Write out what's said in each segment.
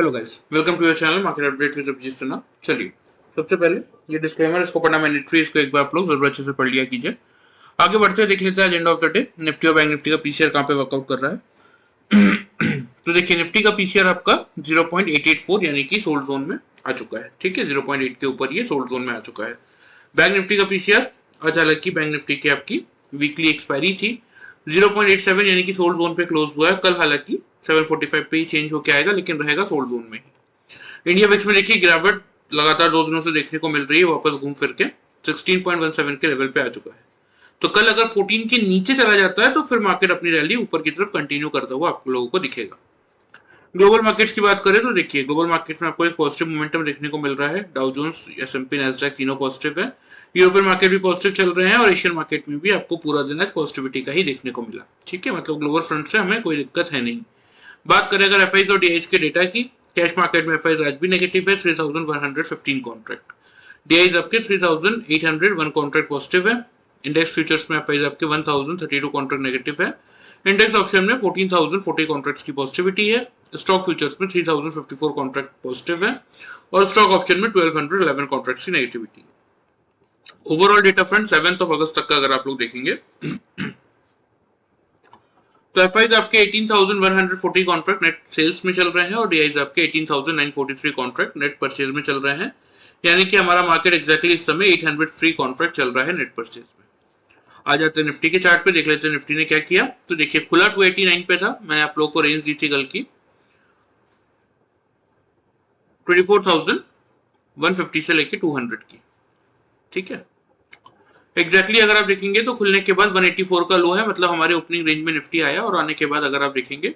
Hello guys, welcome to your channel market update with Abhijeet Sinha. चलिए, सबसे पहले ये डिस्क्लेमर, इसको पढ़ना मैंडेटरी, इसको एक बार आप लोग जरूर अच्छे से पढ़ लिया कीजिए। आगे बढ़ते हुए देख लेते हैं agenda of the day. Nifty और बैंक निफ्टी का पीसीआर कहाँ पे वर्कआउट कर रहा है। तो देखिए, निफ्टी का पीसीआर आपका 0.884 यानी कि सोल्ड जोन में आ चुका है। ठीक है, 0.8 के ऊपर ये सोल्ड जोन में आ चुका है। बैंक निफ्टी का पीसीआर आज हालांकि बैंक निफ्टी की आपकी वीकली एक्सपायरी थी, 0.87 यानी कि सोल्ड जोन पे क्लोज हुआ है। कल हालांकि 745 पे ही चेंज होकर आएगा, लेकिन रहेगा सोल्ड जोन में ही। इंडिया विक्स में देखिए गिरावट लगातार 2 दिनों से देखने को मिल रही है, वापस घूम फिर के 16.17 के लेवल पे आ चुका है। तो कल अगर 14 के नीचे चला जाता है तो फिर मार्केट अपनी रैली ऊपर की तरफ कंटिन्यू करता हुआ आप लोगों को दिखेगा। ग्लोबल मार्केट्स की बात करें तो देखिए, ग्लोबल मार्केट्स में आपको एक पॉजिटिव मोमेंटम देखने को मिल रहा है। डाउ जोन्स, एसएमपी, नैस्डैक तीनों पॉजिटिव है। यूरोपियन मार्केट भी पॉजिटिव चल रहे हैं और एशियन मार्केट में भी आपको पूरा दिन आज पॉजिटिविटी का ही देखने को मिला। ठीक है, मतलब ग्लोबल फ्रंट से हमें कोई दिक्कत है नहीं। बात करें अगर एफआईज और डीआईज के डेटा की, कैश मार्केट में एफआईज आज भी नेगेटिव है, 3115 कॉन्ट्रैक्ट। डीआईज आपके 3801 कॉन्ट्रैक्ट पॉजिटिव है। इंडेक्स फ्यूचर्स में एफआईज आपके 1032 कॉन्ट्रैक्ट नेगेटिव है। इंडेक्स ऑप्शन में 14040 कॉन्ट्रैक्ट्स की पॉजिटिविटी है। स्टॉक फ्यूचर्स में 3054 कॉन्ट्रैक्ट पॉजिटिव है और स्टॉक ऑप्शन में 1211 कॉन्ट्रैक्ट्स की नेगेटिविटी है। ओवरऑल डेटा फ्रंट 7 अगस्त तक का अगर आप लोग देखेंगे तो एफआईज आपके 18,140 कॉन्ट्रैक्ट नेट सेल्स में चल रहे हैं और डीआईज आपके 18,943 कॉन्ट्रैक्ट नेट परचेज में चल रहे हैं। यानी कि हमारा मार्केट एग्जैक्टली इस समय 800 फ्री कॉन्ट्रैक्ट चल रहा है नेट परचेज में। आ जाते हैं निफ्टी के चार्ट पे, देख लेते हैं निफ्टी ने क्या किया। तो देखिए, खुला 289 पे था, मैंने आप लोगों को रेंज दी थी कल की 24,150 से लेके 200 की। ठीक है, एग्जैक्टली अगर आप देखेंगे तो खुलने के बाद 184 का लो है, मतलब हमारे ओपनिंग रेंज में निफ्टी आया और आने के बाद अगर आप देखेंगे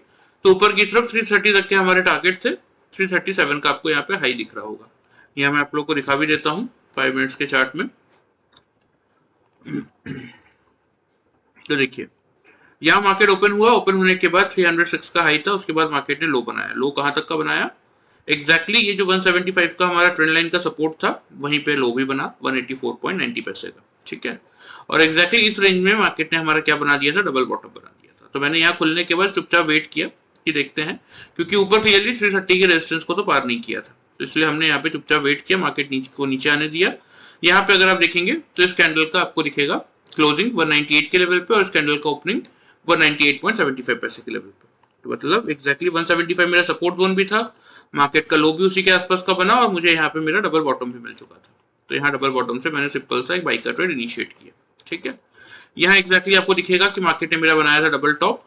तो ऊपर की तरफ 330 तक के हमारे टारगेट थे। 337 का आपको यहाँ पे हाई दिख रहा होगा। यहाँ मैं आप लोग को दिखा भी देता हूँ 5 मिनट्स के चार्ट में। तो देखिए, यहाँ मार्केट ओपन हुआ, ओपन होने के बाद 306 का हाई था, उसके बाद मार्केट ने लो बनाया। लो कहां तक का बनाया, एग्जैक्टली ये जो 175 का हमारा ट्रेंड लाइन का सपोर्ट था वहीं पे लो भी बना 184.90 पैसे का। ठीक है, और एग्जैक्टली इस रेंज में मार्केट ने हमारा क्या बना दिया था, डबल बॉटम बना दिया था। तो मैंने यहाँ खुलने के बाद चुपचाप वेट किया कि देखते हैं, क्योंकि ऊपर क्लियरली 330 के रेजिस्टेंस को तो पार नहीं किया था, तो इसलिए हमने यहाँ पे चुपचाप वेट किया, मार्केट नीचे आने दिया। यहाँ पे अगर आप देखेंगे तो इस कैंडल का आपको दिखेगा क्लोजिंग 198 के लेवल पे और इस कैंडल का ओपनिंग 198.75 पैसे के लेवल पे। तो मतलब एग्जैक्टली 175 मेरा सपोर्ट जोन भी था, मार्केट का लो भी उसी के आसपास का बना और मुझे यहाँ पे मेरा डबल बॉटम भी मिल चुका था। तो यहाँ डबल बॉटम से मैंने सिंपल सा एक बाई का ट्रेड इनिशिएट किया। ठीक है, यहाँ एग्जैक्टली आपको दिखेगा कि मार्केट ने मेरा बनाया था डबल टॉप,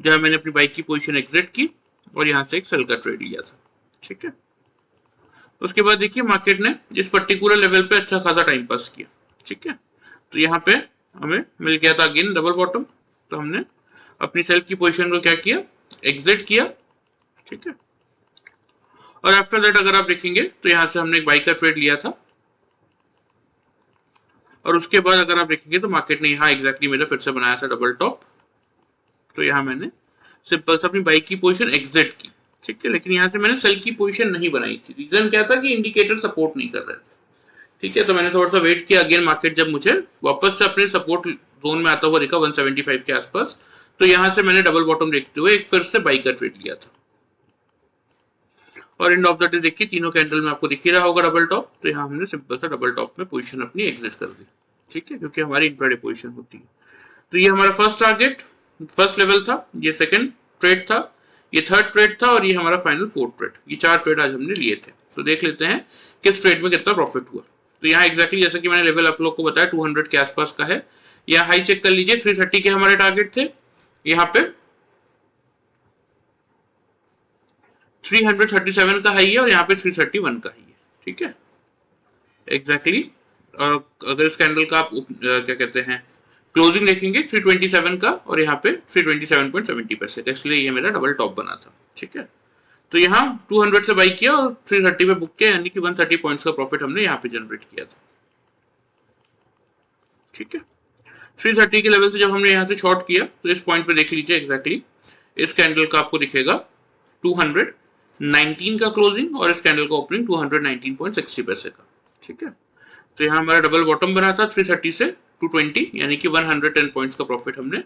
जहां मैंने अपनी बाइक की पोजीशन एग्जिट की और यहाँ से एक सेल का ट्रेड लिया था। ठीक है, उसके बाद देखिए मार्केट ने इस पर्टिकुलर लेवल पे अच्छा खासा टाइम पास किया। ठीक है, तो यहाँ पे हमें मिल गया था अगेन डबल बॉटम, तो हमने अपनी सेल की पोजीशन को क्या किया, एग्जिट किया। ठीक है, और आफ्टर दैट अगर आप देखेंगे तो यहां से हमने एक बाई का ट्रेड लिया था और उसके बाद अगर आप देखेंगे तो मार्केट ने यहाँ एग्जैक्टली मेरा फिर से बनाया था डबल टॉप। तो यहाँ मैंने सिंपल से अपनी बाइक की पोजीशन एग्जिट की। ठीक है, लेकिन यहाँ से मैंने सेल की पोजीशन नहीं बनाई थी। रीजन क्या था कि इंडिकेटर सपोर्ट नहीं कर रहे थे। ठीक है, तो मैंने थोड़ा सा वेट किया, अगेन मार्केट जब मुझे वापस से अपने सपोर्ट जोन में आता हुआ दिखा 175 के आसपास, तो यहाँ से मैंने डबल बॉटम देखते हुए एक फिर से बाई का ट्रेड लिया था। और एंड ऑफ द डे देखिए तीनों कैंडल में आपको दिख ही रहा होगा डबल टॉप, तो यहाँ हमने सिंपल सा डबल टॉप में पोजीशन अपनी एग्जिट कर दी। ठीक है, क्योंकि हमारी इंट्राडे पोजीशन होती है। तो ये हमारा फर्स्ट टारगेट, फर्स्ट लेवल था, ये सेकंड ट्रेड था, ये थर्ड ट्रेड था और ये हमारा फाइनल फोर्थ ट्रेड। ये 4 ट्रेड आज हमने लिए थे। तो देख लेते हैं किस ट्रेड में कितना प्रॉफिट हुआ। तो यहाँ एग्जैक्टली जैसा कि मैंने लेवल आप लोग को बताया 200 के आसपास का है। यहाँ हाई चेक कर लीजिए, 330 के हमारे टारगेट थे, यहाँ पे 337 का हाई है और यहाँ पे 331 का हाई है। ठीक है, एग्जैक्टली अगर इस कैंडल का आप क्या कहते हैं क्लोजिंग देखेंगे 327 का और यहाँ पे 327.70 पैसे का, इसलिए ये मेरा डबल टॉप बना था। ठीक है, तो यहाँ 200 से बाई किया और 330 पे बुक किया, यानी कि 130 पॉइंट्स का प्रॉफिट हमने यहाँ पे जनरेट किया था। ठीक है, 330 के लेवल से जब हमने यहाँ से शॉर्ट किया तो इस पॉइंट पे देख लीजिए एग्जैक्टली इस कैंडल का आपको दिखेगा 219 का क्लोजिंग और इस कैंडल का ओपनिंग 219.60 पैसे का। ठीक है, तो यहाँ हमारा डबल बॉटम बना था 330 से 220, यानी कि 110 पॉइंट्स का प्रॉफिट हमने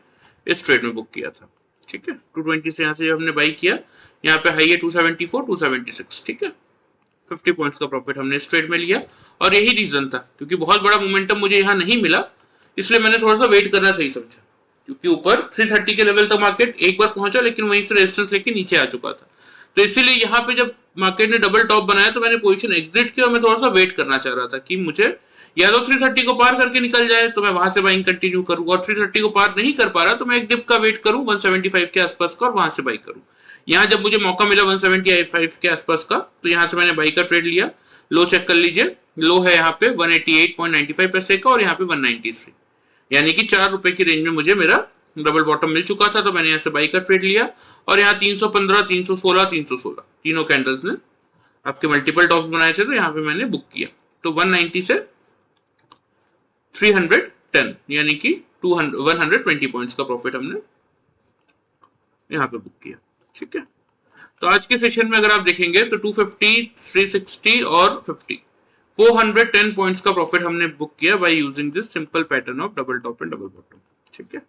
इस ट्रेड में बुक किया था। ठीक है। 220 से यहाँ से हमने बाई किया, यहाँ पे हाई है 274, 276, ठीक है। 50 पॉइंट्स का प्रॉफिट हमने इस ट्रेड में लिया, और यही रीजन था क्योंकि बहुत बड़ा मोमेंटम मुझे यहाँ नहीं मिला, इसलिए मैंने थोड़ा सा वेट करना सही समझा, क्योंकि ऊपर 330 के लेवल तक मार्केट एक बार पहुंचा, लेकिन वहीं से रेजिस्टेंस लेके नीचे आ चुका था। तो इसीलिए यहाँ पे जब मार्केट ने डबल टॉप बनाया तो मैंने पोजीशन एग्जिट किया, और मैं थोड़ा सा वेट करना चाह रहा था कि मुझे या तो 330 को पार करके निकल जाए तो मैं वहां से बाइंग कंटिन्यू करूँ, और 330 को पार नहीं कर पा रहा तो मैं एक डिप का वेट करूँ 175 के आसपास का, और वहां से बाई करूँ। यहाँ जब मुझे मौका मिला 175 के आसपास का, तो यहाँ से मैंने बाई का ट्रेड लिया। लो चेक कर लीजिए, लो है यहाँ पे 188.95 पैसे का, और यहाँ पे 193, यानी कि 4 रुपए की रेंज में मुझे मेरा डबल बॉटम मिल चुका था। तो मैंने यहाँ से बाई का ट्रेड लिया, और यहाँ 315, 316, 316 तीनों कैंडल्स ने आपके मल्टीपल टॉप्स बनाए थे, तो यहाँ पे मैंने बुक किया। तो 190 से 310, यानी कि 120 पॉइंट्स का प्रॉफिट हमने यहाँ पे बुक किया, ठीक है। तो आज के सेशन में अगर आप देखेंगे तो 250, 360 और 50, 410 पॉइंट्स का प्रॉफिट हमने बुक किया by using this simple pattern of double top and double bottom, ठीक है।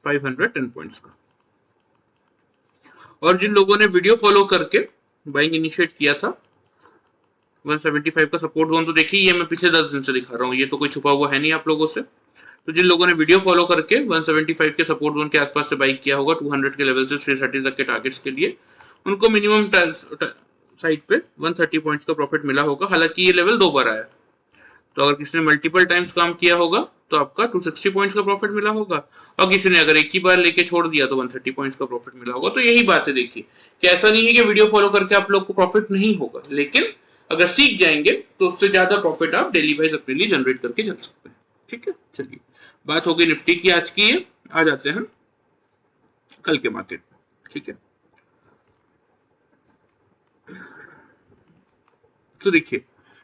510 पॉइंट्स का। और जिन लोगों ने वीडियो फॉलो करके बाइंग इनिशिएट किया था, 175 का सपोर्ट जोन तो देखिए, ये मैं पिछले 10 दिन से दिखा रहा हूँ, ये तो कोई छुपा हुआ है नहीं आप लोगों से। तो जिन लोगों ने वीडियो फॉलो करके 175 के सपोर्ट जोन के आसपास से बाइक किया होगा 200 के लेवल से 330 तक के टारगेट्स के लिए, उनको मिनिमम साइड पे 130 पॉइंट्स का प्रॉफिट मिला होगा। हालांकि ये लेवल 2 बार आया, तो अगर किसी ने मल्टीपल टाइम्स काम किया होगा तो आपका 260 पॉइंट्स का प्रॉफिट मिला होगा, और किसी ने अगर एक ही बार लेके छोड़ दिया तो 130 पॉइंट्स का प्रॉफिट मिला होगा। तो यही बात है, देखिए कि ऐसा नहीं है कि वीडियो फॉलो करके आप लोग को प्रॉफिट नहीं होगा, लेकिन अगर सीख जाएंगे तो उससे ज्यादा प्रॉफिट आप डेली वाइज अपने लिए जनरेट करके चल सकते हैं, ठीक है। चलिए, बात हो गई निफ्टी की आज की, आ जाते हैं कल के मार्केट में, ठीक है। तो देखिए,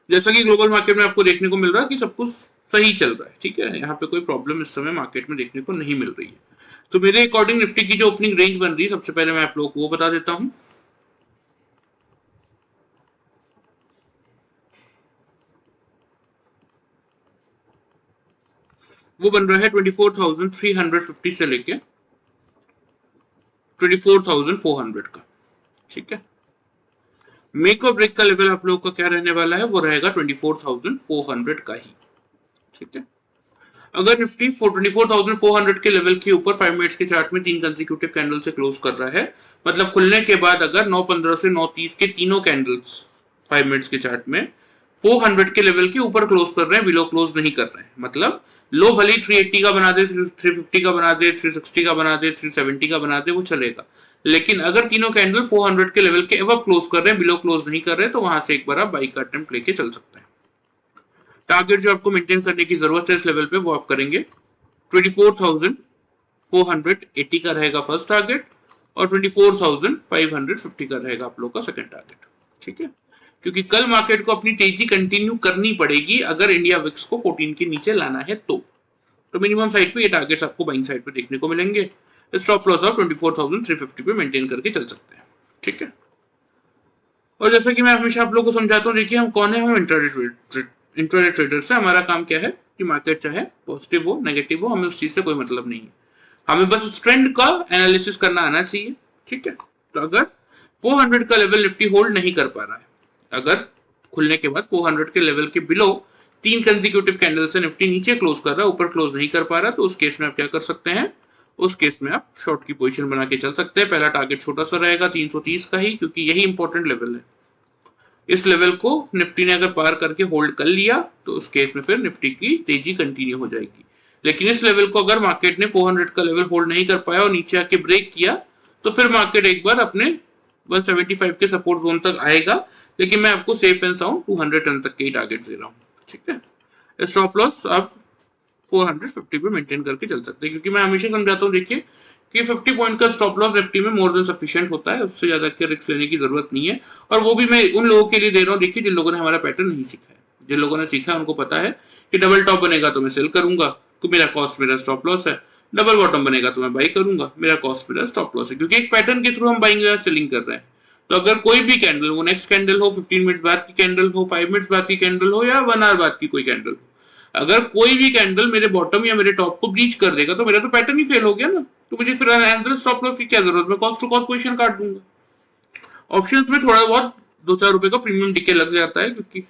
जैसा कि ग्लोबल मार्केट में आपको देखने को मिल रहा है कि सब कुछ सही चल रहा है, ठीक है। यहाँ पे कोई प्रॉब्लम इस समय मार्केट में देखने को नहीं मिल रही है। तो मेरे अकॉर्डिंग निफ्टी की जो ओपनिंग रेंज बन रही है, सबसे पहले मैं आप लोगों को वो बता देता हूं। वो बन रहा है 24,350 से लेके 24,400 का, ठीक है। मेक और ब्रेक का लेवल आप लोगों का क्या रहने वाला है, वो रहेगा 24,400 का ही, ठीक है। अगर निफ्टी 24,400 के लेवल के ऊपर 5 मिनट्स के चार्ट में 3 कंसेक्यूटिव कैंडल से क्लोज कर रहा है, मतलब खुलने के बाद अगर 9:15 से 9:30 के तीनों कैंडल्स 5 मिनट्स के चार्ट में 400 के लेवल के ऊपर क्लोज कर रहे हैं, बिलो क्लोज नहीं कर रहे हैं, मतलब लो भले 380 का बना दे, 350 का बना दे, 360 का बना दे, 370 का बना दे, वो चलेगा। लेकिन अगर तीनों कैंडल 400 के लेवल के एवं क्लोज कर रहे हैं, बिलो क्लोज नहीं कर रहे, तो वहां से एक बार आप बाई का अटेम्प्ट लेके चल सकते हैं। टारगेट जो आपको मेंटेन करने की जरूरत है इस लेवल पे, वो आप करेंगे 24,480 का रहेगा फर्स्ट टारगेट, और 24,550 का रहेगा आप लोग का सेकंड टारगेट, ठीक है। क्योंकि कल मार्केट को अपनी तेजी कंटिन्यू करनी पड़ेगी अगर इंडिया विक्स को 14 के नीचे लाना है तो मिनिमम साइड पे ये टारगेट्स आपको बाइंग साइड पे देखने को मिलेंगे। स्टॉप लॉस आप 24,350 पे मेंटेन करके चल सकते हैं, ठीक है। और जैसा कि मैं हमेशा आप लोगों को समझाता हूँ, देखिए हम कौन है, हम इंट्राडे ट्रेडर से हमारा काम क्या है कि मार्केट चाहे पॉजिटिव हो नेगेटिव हो, हमें उस चीज से कोई मतलब नहीं है, हमें बस उस ट्रेंड का एनालिसिस करना आना चाहिए, ठीक है। तो अगर 400 का लेवल निफ्टी होल्ड नहीं कर पा रहा है, अगर खुलने के बाद 400 के लेवल के बिलो 3 कंसेक्यूटिव कैंडल से निफ्टी नीचे क्लोज कर रहा है, ऊपर क्लोज नहीं कर पा रहा, तो उस केस में आप क्या कर सकते हैं, उस केस में आप शॉर्ट की पोजीशन बना के चल सकते हैं। पहला टारगेट छोटा सा रहेगा 330 का ही, क्योंकि यही इंपॉर्टेंट लेवल है। इस लेवल को निफ्टी ने अगर पार करके होल्ड कर लिया तो उस केस में फिर निफ्टी की तेजी कंटिन्यू हो जाएगी। लेकिन इस लेवल को अगर मार्केट ने 400 का लेवल होल्ड नहीं कर पाया और नीचे आके ब्रेक किया, तो फिर मार्केट एक बार अपने 175 के सपोर्ट जोन तक आएगा, लेकिन मैं आपको सेफ एंड साउंड 200 टन तक के ही टारगेट दे रहा हूँ, ठीक है। स्टॉप लॉस आप 450 पे मेंटेन करके चल सकते हैं, क्योंकि मैं हमेशा समझाता हूँ, देखिए कि 50 पॉइंट का स्टॉप लॉस निफ्टी में मोर देन सफिशिएंट होता है, उससे ज्यादा के रिस्क लेने की जरूरत नहीं है। और वो भी मैं उन लोगों के लिए दे रहा हूँ, देखिए जिन लोगों ने हमारा पैटर्न नहीं सीखा है। जिन लोगों ने सीखा है उनको पता है कि डबल टॉप बनेगा तो मैं सेल करूंगा, तो मेरा कॉस्ट मेरा स्टॉप लॉस है, डबल बॉटम बनेगा तो मैं बाई करूंगा, मेरा कॉस्ट मेरा स्टॉप लॉस है, क्योंकि एक पैटर्न के थ्रू हम बाइंग या सेलिंग कर रहे हैं। तो अगर कोई भी कैंडल, वो नेक्स्ट कैंडल हो, 15 मिनट बाद की कैंडल हो, 5 मिनट बाद की कैंडल हो, या 1 आवर बाद की कोई कैंडल हो, अगर कोई भी कैंडल मेरे बॉटम या मेरे टॉप को ब्रीच कर देगा तो मेरा तो पैटर्न ही फेल हो गया ना। तो मुझे फिर अंदर स्टॉप लॉस की क्या जरूरत, मैं कॉस्ट टू कॉस्ट पोजीशन काट दूंगा। ऑप्शंस में थोड़ा बहुत 2-4 रुपए का प्रीमियम डीके लग जाता है, क्योंकि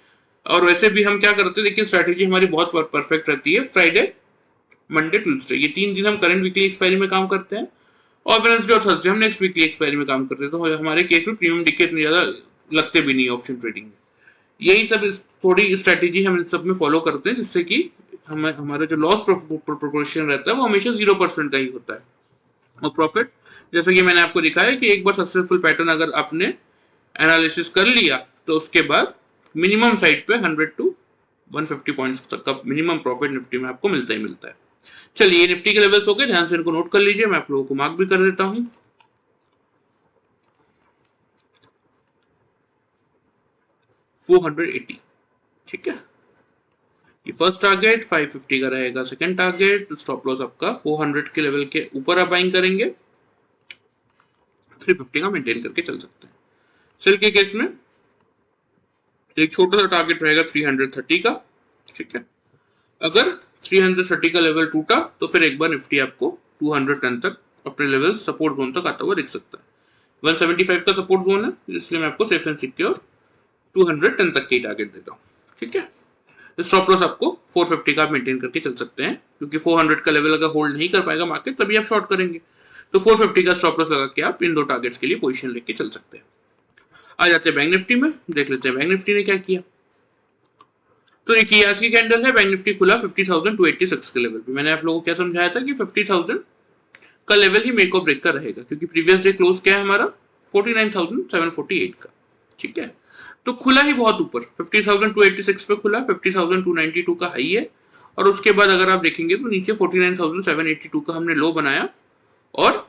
और वैसे भी हम क्या करते हैं, देखिए स्ट्रैटेजी हमारी बहुत परफेक्ट रहती है। फ्राइडे, मंडे, ट्यूसडे, ये 3 दिन हम करंट वीकली एक्सपायरी में काम करते हैं, और वेडनेसडे और थर्सडे हम नेक्स्ट वीकली एक्सपायरी में काम करते हैं। तो हमारे केस में प्रीमियम डीके इतने ज्यादा लगते भी नहीं ऑप्शन ट्रेडिंग में। यही सब थोड़ी स्ट्रैटेजी हम इन सब में फॉलो करते हैं, जिससे कि हमारा जो लॉस प्रोपोर्शन रहता है वो हमेशा 0% का ही होता है। और प्रॉफिट, जैसे कि मैंने आपको दिखाया कि एक बार सक्सेसफुल पैटर्न अगर आपने एनालिसिस कर लिया, तो उसके बाद मिनिमम साइड पे 100 to 150 पॉइंट्स तक का मिनिमम प्रॉफिट निफ्टी में आपको मिलता ही मिलता है। चलिए, ये निफ्टी के लेवल्स हो गए, ध्यान से इनको नोट कर लीजिए, मैं आप लोगों को मार्क भी कर देता हूं। $480, ठीक है, ये फर्स्ट टारगेट 550 का रहेगा। सेकंड टारगेट, स्टॉप लॉस आपका 400 के लेवल के ऊपर आप बाइंग करेंगे, 350 का मेंटेन करके चल सकते हैं। सेल के केस में एक छोटा सा टारगेट रहेगा 330 का, ठीक है। अगर 330 का लेवल टूटा तो फिर एक बार निफ्टी आपको 210 तक अपने लेवल सपोर्ट जोन तक आता हुआ दिख सकता है। 175 का सपोर्ट जोन है, इसलिए मैं आपको सेफ एंड सिक्योर 210 तक की टारगेट देता हूँ, ठीक है। स्टॉप लॉस आपको 450 का मेंटेन करके चल सकते हैं, क्योंकि 400 का लेवल अगर होल्ड नहीं कर पाएगा मार्केट, तभी आप शॉर्ट करेंगे। तो 450 का स्टॉप लॉस लगा के आप इन दो टारगेट्स के लिए पोजीशन लेके चल सकते हैं। आ जाते हैं बैंक निफ्टी में, देख लेते हैं बैंक निफ्टी ने क्या किया। तो देखिए, आज की कैंडल है, बैंक निफ्टी खुला 50,286 के लेवल पे। मैंने आप लोगों को क्या समझाया था कि 50,000 का लेवल ही मेक और ब्रेक का रहेगा, क्योंकि प्रीवियस डे क्लोज क्या है हमारा 49,748 का, ठीक है। तो खुला ही बहुत ऊपर, 50,286 पे खुला, 50,292 का हाई है, और उसके बाद अगर आप देखेंगे तो नीचे 49,782 का हमने लो बनाया और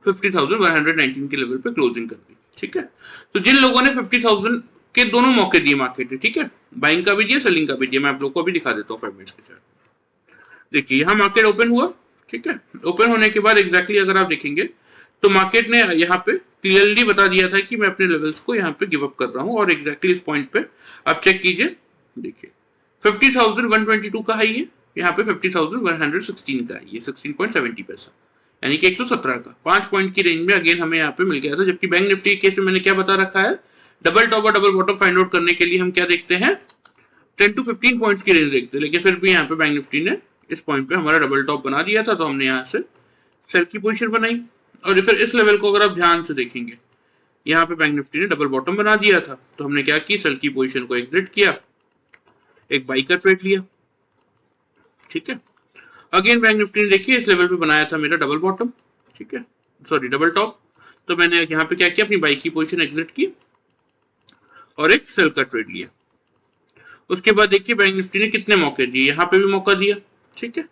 50,119 के लेवल पे क्लोजिंग कर दी, ठीक है। तो जिन लोगों ने 50,000 के दोनों मौके दिए मार्केट में, ठीक है, बाइंग का भी दिया, सेलिंग का भी दिया, मैं आप लोगों को अभी दिखा देता हूँ 5 मिनट्स के चार्ट। देखिए, यहाँ मार्केट ओपन हुआ, ठीक है। ओपन होने के बाद एग्जैक्टली अगर आप देखेंगे तो मार्केट ने यहाँ पे क्लियरली बता दिया था कि मैं अपने लेवल्स को यहाँ पे गिव अप कर रहा हूँ, और एग्जैक्टली इस पॉइंट पे आप चेक कीजिए, देखिए 50,122 का हाई है, यहाँ पे 50,116 का हाई है, 16.70 पैसा, यानी कि 117 का 5 पॉइंट की रेंज में अगेन हमें यहाँ पे मिल गया था। जबकि बैंक निफ्टी केस में मैंने क्या बता रखा है, डबल टॉप और डबल बॉटम फाइंड आउट करने के लिए हम क्या देखते हैं, 10 to 15 पॉइंट्स की रेंज देखते हैं, लेकिन फिर भी यहाँ पे बैंक निफ्टी ने इस पॉइंट पे हमारा डबल टॉप बना दिया था, तो हमने यहाँ से सेल की पोजीशन बनाई। और फिर इस लेवल को अगर आप ध्यान से देखेंगे, यहाँ पे बैंक निफ्टी ने डबल बॉटम बना दिया था, तो हमने क्या किया, सेल की पोजीशन को एग्जिट किया, एक बाई का ट्रेड लिया, ठीक है। अगेन बैंक निफ्टी ने देखिए इस लेवल पे बनाया था मेरा डबल बॉटम, ठीक है, सॉरी डबल टॉप, तो मैंने यहाँ पे क्या किया, अपनी बाई की पोजीशन एग्जिट की और एक सेल का ट्रेड लिया। उसके बाद देखिए बैंक निफ्टी ने कितने मौके दिए, यहाँ पे भी मौका दिया, ठीक है।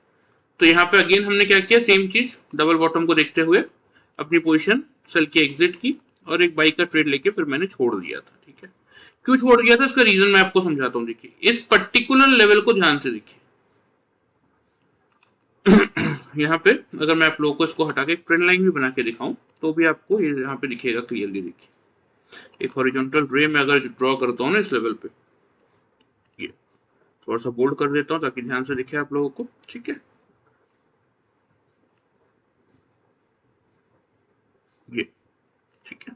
तो यहाँ पे अगेन हमने क्या किया, सेम चीज, डबल बॉटम को देखते हुए अपनी पोजीशन सेल की एग्जिट की और एक बाई का ट्रेड लेके फिर मैंने छोड़ दिया था, ठीक है। क्यों छोड़ दिया था, इसका रीजन मैं आपको समझाता हूँ। देखिए, इस पर्टिकुलर लेवल को ध्यान से देखिए, यहाँ पे अगर मैं आप लोगों को इसको हटा के एक ट्रेंड लाइन भी बना के दिखाऊं, तो भी आपको ये यहाँ पे दिखेगा क्लियरली। देखिए, एक हॉरिजॉन्टल रे में अगर ड्रॉ करता हूँ ना इस लेवल पे, ये थोड़ा सा बोल्ड कर देता हूँ ताकि ध्यान से दिखे आप लोगों को, ठीक है, ये, ठीक है।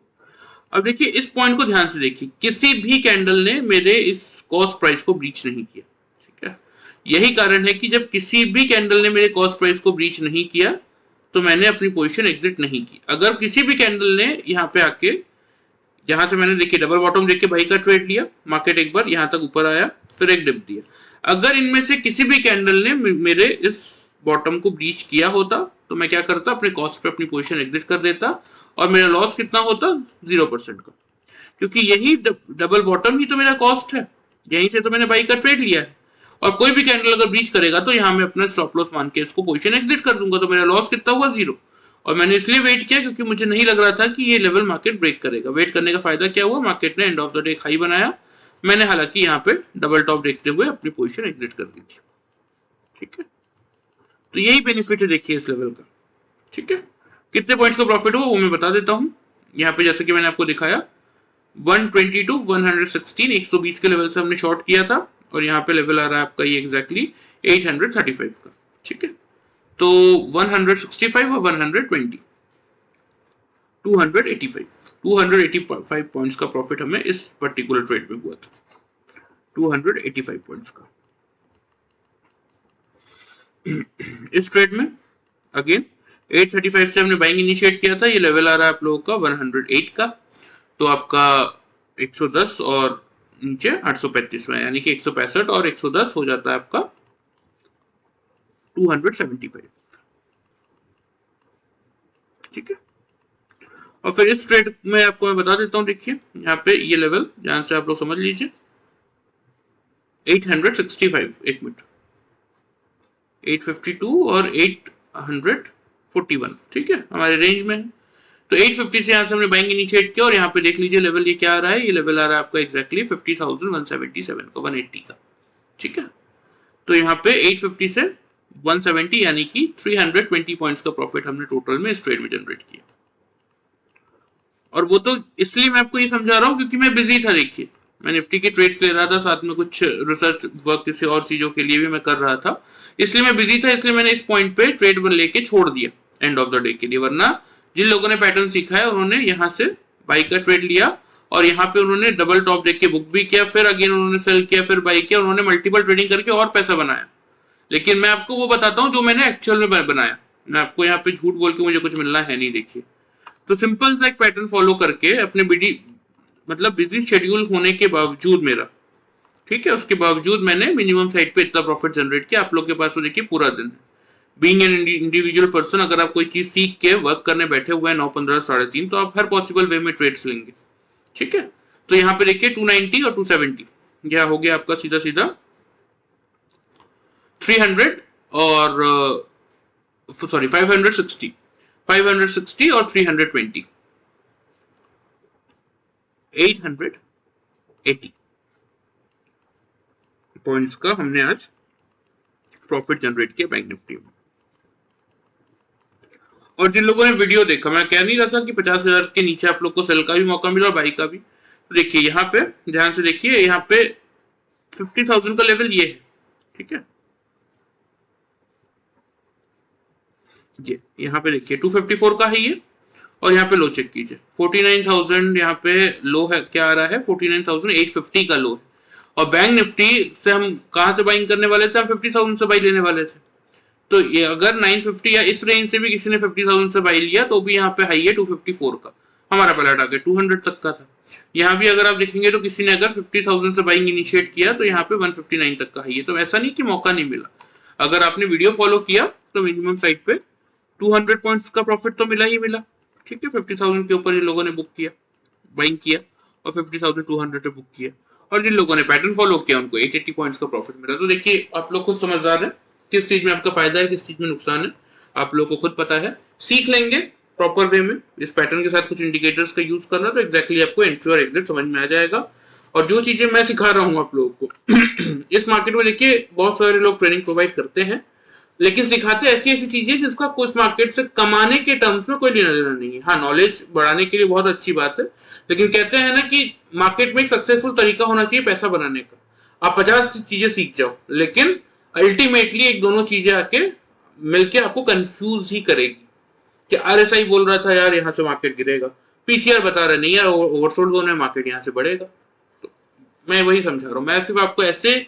अब देखिए इस पॉइंट को ध्यान से देखिए, किसी भी कैंडल ने मेरे इस कॉस्ट प्राइस को ब्रीच नहीं किया, ठीक है। यही कारण है कि जब किसी भी कैंडल ने मेरे कॉस्ट प्राइस को ब्रीच नहीं किया, तो मैंने अपनी पोजीशन एग्जिट नहीं की। अगर किसी भी कैंडल ने यहाँ पे आके, यहां से मैंने देखिए डबल बॉटम देख के भाई का ट्रेड लिया, मार्केट एक बार यहाँ तक ऊपर आया, फिर एक डिप दिया, अगर इनमें से किसी भी कैंडल ने मेरे इस बॉटम को ब्रीच किया होता, तो मैं क्या करता, अपने कॉस्ट पे अपनी पोजीशन एग्जिट कर देता, और मेरा लॉस कितना होता, 0% का, क्योंकि यही डबल बॉटम ही तो मेरा कॉस्ट है, यहीं से तो मैंने बाई का ट्रेड लिया है। और कोई भी कैंडल अगर ब्रीच करेगा तो यहाँ मैं अपना स्टॉप लॉस मान के इसको पोजीशन एग्जिट कर दूंगा, तो मेरा लॉस कितना हुआ, 0। और मैंने इसलिए वेट किया क्योंकि मुझे नहीं लग रहा था कि ये लेवल मार्केट ब्रेक करेगा। वेट करने का फायदा क्या हुआ, मार्केट ने end of the day high बनाया, मैंने हालांकि यहाँ पे डबल टॉप देखते हुए अपनी पोजीशन एग्जिट कर दी थी, ठीक है। तो यही बेनिफिट है देखिए इस लेवल का, ठीक है। कितने पॉइंट्स का प्रॉफिट हुआ वो मैं बता देता हूँ। यहाँ पे जैसे कि मैंने आपको दिखाया 120 to 116, 120 के लेवल से हमने शॉर्ट किया था, और यहाँ पे लेवल आ रहा है आपका ये एग्जैक्टली 835 का। ठीक है, तो 165 और 120, 285 पॉइंट्स का प्रॉफिट हमें इस पर्टिकुलर ट्रेड में हुआ था, 285 पॉइंट्स का। इस ट्रेड में अगेन 835 से हमने बाइंग इनिशिएट किया था, ये लेवल आ रहा है आप लोगों का 108 का, तो आपका 110 और नीचे 835 में, यानी कि 165 और 110 हो जाता है आपका 275। ठीक है, और फिर इस ट्रेड में आपको मैं बता देता हूं, देखिए यहाँ पे ये लेवल ध्यान से आप लोग समझ लीजिए, 865, एक मिनट, 852 और 841, ठीक है, हमारे रेंज में है। तो 850 से यहाँ से हमने बाइंग इनिशिएट किया और यहाँ पे देख लीजिए लेवल ये क्या आ रहा है, ये लेवल आ रहा है आपका एग्जैक्टली 50,177 का, 180 का। ठीक है, तो यहाँ पे 850 से 170 यानी कि 320 पॉइंट्स का प्रॉफिट हमने टोटल में इस ट्रेड में जनरेट किया। और वो तो इसलिए मैं आपको ये समझा रहा हूँ क्योंकि मैं बिजी था, देखिए मैं निफ्टी के ट्रेड्स ले रहा था, साथ में कुछ रिसर्च वर्क किसी और चीजों के लिए भी मैं कर रहा था, इसलिए मैं बिजी था, इसलिए मैंने इस पॉइंट पे ट्रेड लेके छोड़ दिया एंड ऑफ द डे के लिए। वरना जिन लोगों ने पैटर्न सीखा है उन्होंने यहाँ से बाई का ट्रेड लिया और यहाँ पे उन्होंने डबल टॉप देख के बुक भी किया, फिर अगेन उन्होंने सेल किया, फिर बाई किया, उन्होंने मल्टीपल ट्रेडिंग करके और पैसा बनाया। लेकिन मैं आपको वो बताता हूँ जो मैंने एक्चुअल में बनाया, मैं आपको यहाँ पे झूठ बोल के मुझे कुछ मिलना है नहीं। देखिए, तो सिंपल सा एक पैटर्न फॉलो करके अपने बिजी शेड्यूल होने के बावजूद मेरा, ठीक है, उसके बावजूद मैंने मिनिमम साइड पे इतना प्रॉफिट जनरेट किया। आप लोग के पास तो देखिए पूरा दिन है। बीइंग एन इंडिविजुअल पर्सन, अगर आप कोई चीज सीख के वर्क करने बैठे हुए हैं 9, 15, 3.5, तो आप हर पॉसिबल वे में ट्रेड्स लेंगे। ठीक है, तो यहाँ पे देखिए 290 और 270, यह हो गया आपका सीधा सीधा 300 और सॉरी 560 और 320, 880 पॉइंट्स का हमने आज प्रॉफिट जनरेट किया बैंक निफ्टी में। और जिन लोगों ने वीडियो देखा, मैं कह नहीं रहा था कि 50,000 के नीचे आप लोग को सेल का भी मौका मिला और बाई का भी। तो देखिए यहाँ पे ध्यान से देखिए, यहाँ पे 50,000 का लेवल ये है। ठीक है, ये यहाँ पे देखिए 254 का है ये, और यहाँ पे लो चेक कीजिए 49,000, यहाँ पे लो है, क्या आ रहा है 49,850 का लो है। और बैंक निफ्टी से हम कहां से बाइंग करने वाले थे, हम 50,000 से बाई लेने वाले थे। तो ये अगर 950 या इस रेंज से भी किसी ने 50,000 से बाई लिया तो भी यहाँ पे हाई है 254 का, हमारा पहला टारगेट 200 तक का था। यहाँ भी अगर आप देखेंगे तो किसी ने अगर 50,000 से बाइंग इनिशिएट किया तो यहाँ पे 159 तक का हाई है। तो ऐसा नहीं कि मौका नहीं मिला, अगर आपने वीडियो फॉलो किया तो मिनिमम साइड पे 200 पॉइंट्स का प्रॉफिट तो मिला ही मिला। ठीक है, 50,000 के ऊपर इन लोगों ने बुक किया, बाइंग किया, और 50,200 पे बुक किया। और जिन लोगों ने पैटर्न फॉलो किया उनको 880 पॉइंट्स का प्रॉफिट मिला। तो देखिए आप लोग खुद समझदार है, किस चीज में आपका फायदा है, किस चीज में नुकसान है, आप लोग को खुद पता है। सीख लेंगे प्रॉपर वे में इस पैटर्न के साथ कुछ इंडिकेटर्स का यूज करना, तो एग्जैक्टली आपको एंट्री और एग्जिट समझ में आ जाएगा। और जो चीजें मैं सिखा रहा हूँ आप लोगों को इस मार्केट में, देखिए बहुत सारे लोग ट्रेनिंग प्रोवाइड करते हैं, लेकिन सिखाते ऐसी ऐसी चीजें जिसका आपको इस मार्केट से कमाने के टर्म्स में कोई लेना देना नहीं है। हाँ, नॉलेज बढ़ाने के लिए बहुत अच्छी बात है, लेकिन कहते हैं ना कि मार्केट में एक सक्सेसफुल तरीका होना चाहिए पैसा बनाने का। आप 50 चीजें सीख जाओ, लेकिन अल्टीमेटली एक दोनों चीजें आके मिलके आपको कंफ्यूज ही करेगी कि आरएसआई बोल रहा था यार यहाँ से मार्केट गिरेगा, पीसीआर बता रहा नहीं यार ओवरसोल्ड जोन है, मार्केट यहाँ से बढ़ेगा। तो मैं वही समझा रहा हूँ, मैं सिर्फ आपको ऐसे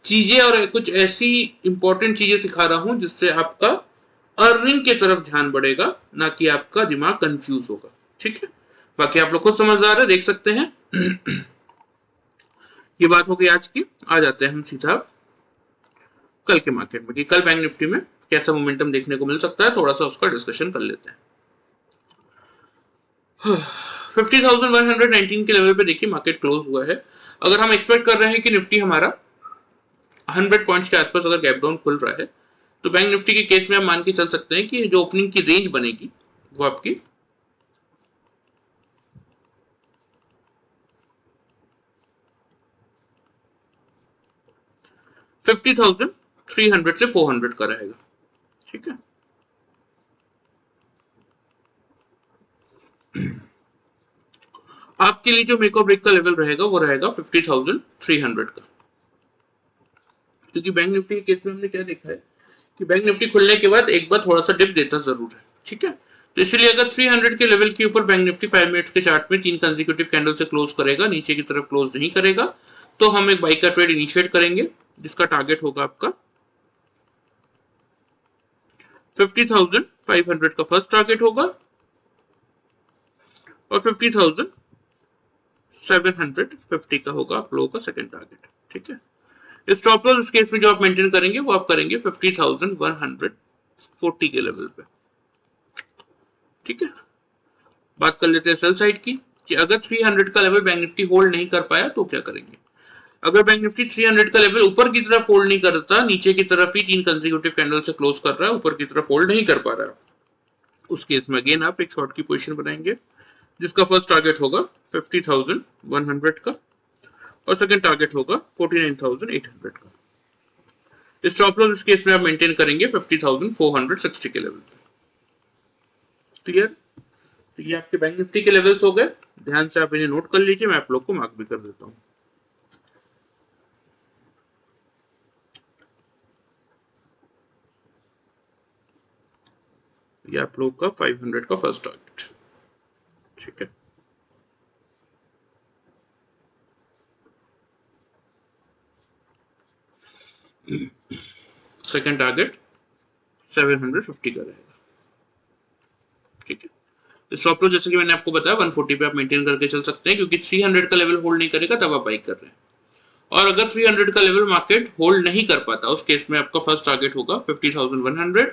चीजें और कुछ ऐसी इंपॉर्टेंट चीजें सिखा रहा हूं जिससे आपका अर्निंग की तरफ ध्यान बढ़ेगा, ना कि आपका दिमाग कंफ्यूज होगा। ठीक है, बाकी आप लोग खुद समझदार है, देख सकते हैं। ये बात हो गई आज की। आ जाते हैं हम सीधा कल के मार्केट में कि कल बैंक निफ्टी में कैसा मोमेंटम देखने को मिल सकता है, थोड़ा सा उसका डिस्कशन कर लेते हैं। 50,119 के लेवल पे देखिए मार्केट क्लोज हुआ है। अगर हम एक्सपेक्ट कर रहे हैं कि निफ्टी हमारा 100 पॉइंट्स के आसपास अगर गैप डाउन खुल रहा है, तो बैंक निफ्टी के केस में आप मान के चल सकते हैं कि जो ओपनिंग की रेंज बनेगी वो आपकी 50,300 से 400 का रहेगा। ठीक है, आपके लिए जो मेक और ब्रेक का लेवल रहेगा वो रहेगा 50,300 का। क्योंकि बैंक निफ्टी के केस में हमने क्या देखा है कि बैंक निफ्टी खुलने के बाद एक बार थोड़ा सा डिप देता जरूर है, ठीक है। तो इसलिए अगर 300 के लेवल के ऊपर बैंक निफ्टी 5 मिनट्स के चार्ट में 3 कंसेक्यूटिव कैंडल से क्लोज करेगा, नीचे की तरफ क्लोज नहीं करेगा, तो हम एक बाई का ट्रेड इनिशिएट करेंगे, जिसका टारगेट होगा आपका 50,500 का फर्स्ट टारगेट होगा और 50,750 का होगा आप लोगों का सेकंड टारगेट, ठीक है। स्टॉप लॉस इस केस में जो आप मेंटेन करेंगे वो आप करेंगे 50,140 के लेवल पे, ठीक है। बात कर लेते हैं सेल साइड की कि अगर 300 का लेवल बैंक निफ्टी होल्ड नहीं कर पाया तो क्या करेंगे। अगर बैंक निफ्टी 300 का लेवल ऊपर की तरफ होल्ड नहीं करता, नीचे की तरफ ही 3 कंसेक्यूटिव कैंडल से क्लोज कर रहा है, ऊपर की तरफ होल्ड नहीं कर पा रहा है, उस केस में अगेन आप एक शॉर्ट की पोजीशन बनाएंगे, जिसका फर्स्ट टारगेट होगा 50,100 का और सेकंड टारगेट होगा 49,800 का। स्टॉप लॉस इस केस में आप मेंटेन करेंगे 50,460 के लेवल पे। क्लियर? तो ये आपके बैंक निफ्टी के लेवल्स हो गए, ध्यान से आप इन्हें नोट कर लीजिए, मैं आप लोग को मार्क भी कर देता हूं। ये आप लोग का 500 का फर्स्ट टारगेट, ठीक है। सेकंड टारगेट 750 का रहेगा, ठीक है। स्टॉप लॉस जैसे कि मैंने आपको बताया 140 पे आप मेंटेन करके चल सकते हैं, क्योंकि 300 का लेवल होल्ड नहीं करेगा तब आप बाई कर रहे हैं। और अगर 300 का लेवल मार्केट होल्ड नहीं कर पाता, उस केस में आपका फर्स्ट टारगेट होगा 50,100,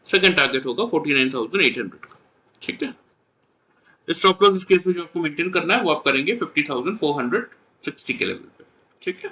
सेकंड टारगेट होगा 49,800 का, ठीक है। स्टॉप लॉस इस केस में जो आपको मेंटेन करना है वो आप करेंगे 50,460 के लेवल पे, ठीक है।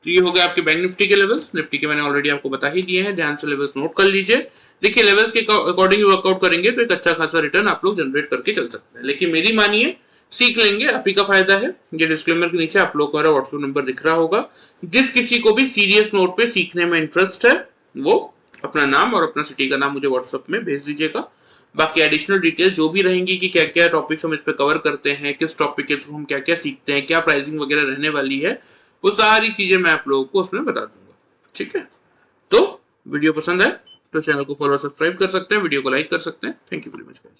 तो ये हो गया आपके बैंक निफ्टी के लेवल्स। निफ्टी के मैंने ऑलरेडी आपको बता ही दिए हैं, ध्यान से लेवल्स नोट कर लीजिए। देखिए लेवल्स के अकॉर्डिंग वर्कआउट करेंगे तो एक अच्छा खासा रिटर्न आप लोग जनरेट करके चल सकते हैं, लेकिन मेरी मानिए सीख लेंगे, आप ही का फायदा है। ये डिस्क्लेमर के नीचे आप लोग को मेरा व्हाट्सएप नंबर दिख रहा होगा, जिस किसी को भी सीरियस नोट पे सीखने में इंटरेस्ट है वो अपना नाम और अपना सिटी का नाम मुझे व्हाट्सएप में भेज दीजिएगा। बाकी एडिशनल डिटेल्स जो भी रहेंगी कि क्या क्या टॉपिक्स हम इस पे कवर करते हैं, किस टॉपिक के थ्रू हम क्या क्या सीखते हैं, क्या प्राइसिंग वगैरह रहने वाली है, वो सारी चीजें मैं आप लोगों को उसमें बता दूंगा, ठीक है। तो वीडियो पसंद है तो चैनल को फॉलो और सब्सक्राइब कर सकते हैं, वीडियो को लाइक कर सकते हैं। Thank you very much guys.